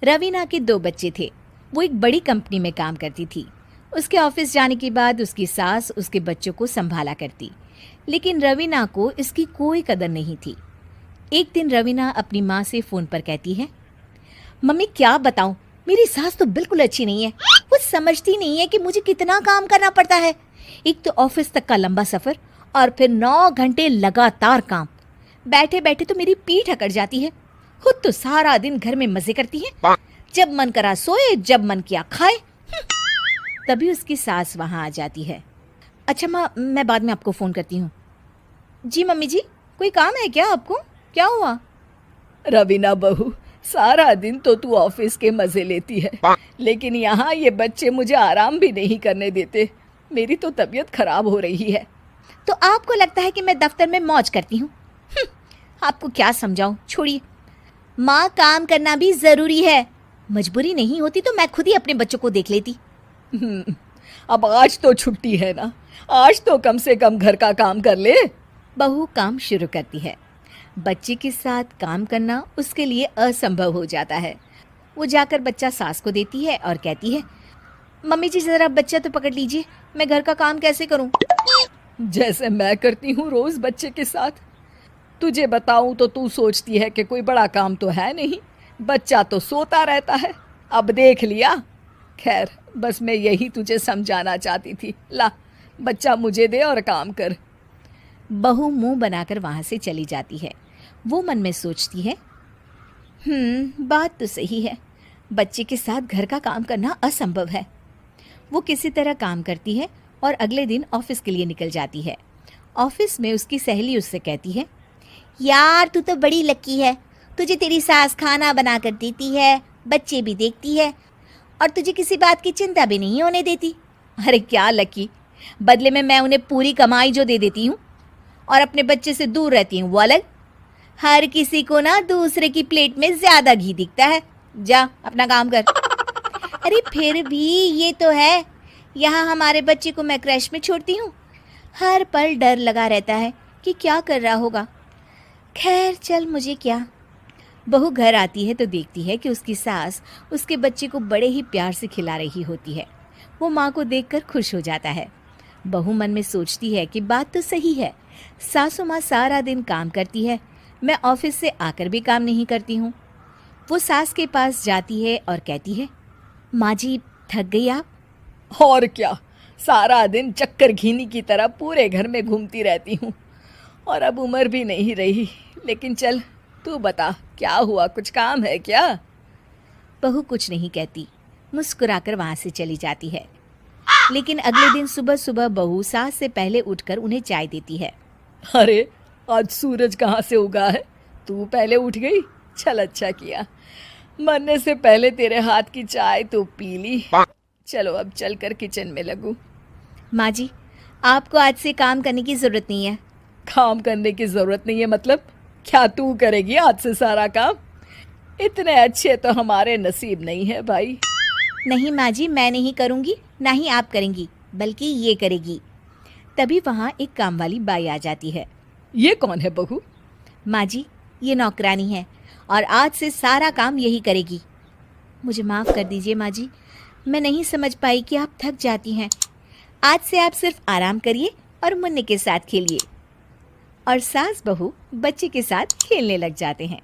रवीना के 2 बच्चे थे। वो एक बड़ी कंपनी में काम करती थी। उसके ऑफिस जाने के बाद उसकी सास उसके बच्चों को संभाला करती, लेकिन रवीना को इसकी कोई कदर नहीं थी। एक दिन रवीना अपनी माँ से फ़ोन पर कहती है, मम्मी क्या बताऊं, मेरी सास तो बिल्कुल अच्छी नहीं है। वो समझती नहीं है कि मुझे कितना काम करना पड़ता है। एक तो ऑफिस तक का लंबा सफ़र और फिर 9 घंटे लगातार काम। बैठे बैठे तो मेरी पीठ अकड़ जाती है। खुद तो सारा दिन घर में मजे करती है, जब मन करा सोए, जब मन किया खाए। तभी उसकी सास वहां आ जाती है। अच्छा माँ, मैं बाद में आपको फ़ोन करती हूँ। जी मम्मी जी, कोई काम है क्या आपको? क्या हुआ? रवीना बहू, सारा दिन तो तू ऑफिस के मजे लेती है, लेकिन यहाँ ये बच्चे मुझे आराम भी नहीं करने देते। मेरी तो तबीयत खराब हो रही है। तो आपको लगता है कि मैं दफ्तर में मौज करती हूँ? आपको क्या समझाऊं, छोड़िए। माँ, काम करना भी ज़रूरी है। मजबूरी नहीं होती तो मैं खुद ही अपने बच्चों को देख लेती। अब आज तो छुट्टी है ना, आज तो कम से कम घर का काम कर ले। बहू काम शुरू करती है। बच्चे के साथ काम करना उसके लिए असंभव हो जाता है। वो जाकर बच्चा सास को देती है और कहती है, मम्मी जी ज़रा बच्चा तो पकड़ लीजिए, मैं घर का काम कैसे करूं? जैसे मैं करती हूँ रोज बच्चे के साथ। तुझे बताऊं तो तू सोचती है कि कोई बड़ा काम तो है नहीं, बच्चा तो सोता रहता है। अब देख लिया। खैर, बस मैं यही तुझे समझाना चाहती थी। ला, बच्चा मुझे दे और काम कर। बहू मुंह बनाकर वहां से चली जाती है। वो मन में सोचती है, बात तो सही है, बच्चे के साथ घर का काम करना असंभव है। वो किसी तरह काम करती है और अगले दिन ऑफिस के लिए निकल जाती है। ऑफिस में उसकी सहेली उससे कहती है, यार तू तो बड़ी लकी है, तुझे तेरी सास खाना बना कर देती है, बच्चे भी देखती है और तुझे किसी बात की चिंता भी नहीं होने देती। अरे क्या लकी, बदले में मैं उन्हें पूरी कमाई जो दे देती हूँ और अपने बच्चे से दूर रहती हूँ वो अलग। हर किसी को ना दूसरे की प्लेट में ज्यादा घी दिखता है। जा अपना काम कर। अरे फिर भी ये तो है, यहाँ हमारे बच्चे को मैं क्रैश में छोड़ती हूँ, हर पल डर लगा रहता है कि क्या कर रहा होगा। खैर चल, मुझे क्या। बहू घर आती है तो देखती है कि उसकी सास उसके बच्चे को बड़े ही प्यार से खिला रही होती है। वो माँ को देखकर खुश हो जाता है। बहू मन में सोचती है कि बात तो सही है, सासू माँ सारा दिन काम करती है, मैं ऑफिस से आकर भी काम नहीं करती हूँ। वो सास के पास जाती है और कहती है, माँ जी थक गई आप? और क्या, सारा दिन चक्कर घीनी की तरह पूरे घर में घूमती रहती हूँ और अब उम्र भी नहीं रही। लेकिन चल तू बता, क्या हुआ, कुछ काम है क्या? बहू कुछ नहीं कहती, मुस्कुराकर वहाँ से चली जाती है। लेकिन अगले दिन सुबह सुबह बहू सास से पहले उठकर उन्हें चाय देती है। अरे आज सूरज कहाँ से उगा है, तू पहले उठ गई। चल अच्छा किया, मरने से पहले तेरे हाथ की चाय तो पी ली। चलो अब चलकर किचन में लगूं। माँ जी, आपको आज से काम करने की ज़रूरत नहीं है। काम करने की ज़रूरत नहीं है मतलब? क्या तू करेगी आज से सारा काम? इतने अच्छे तो हमारे नसीब नहीं है भाई। नहीं माँ जी, मैं नहीं करूँगी, ना ही आप करेंगी, बल्कि ये करेगी। तभी वहाँ एक काम वाली बाई आ जाती है। ये कौन है बहू? माँ जी, ये नौकरानी है और आज से सारा काम यही करेगी। मुझे माफ़ कर दीजिए माँ जी, मैं नहीं समझ पाई कि आप थक जाती हैं। आज से आप सिर्फ आराम करिए और मुन्ने के साथ खेलिए। और सास बहू बच्चे के साथ खेलने लग जाते हैं।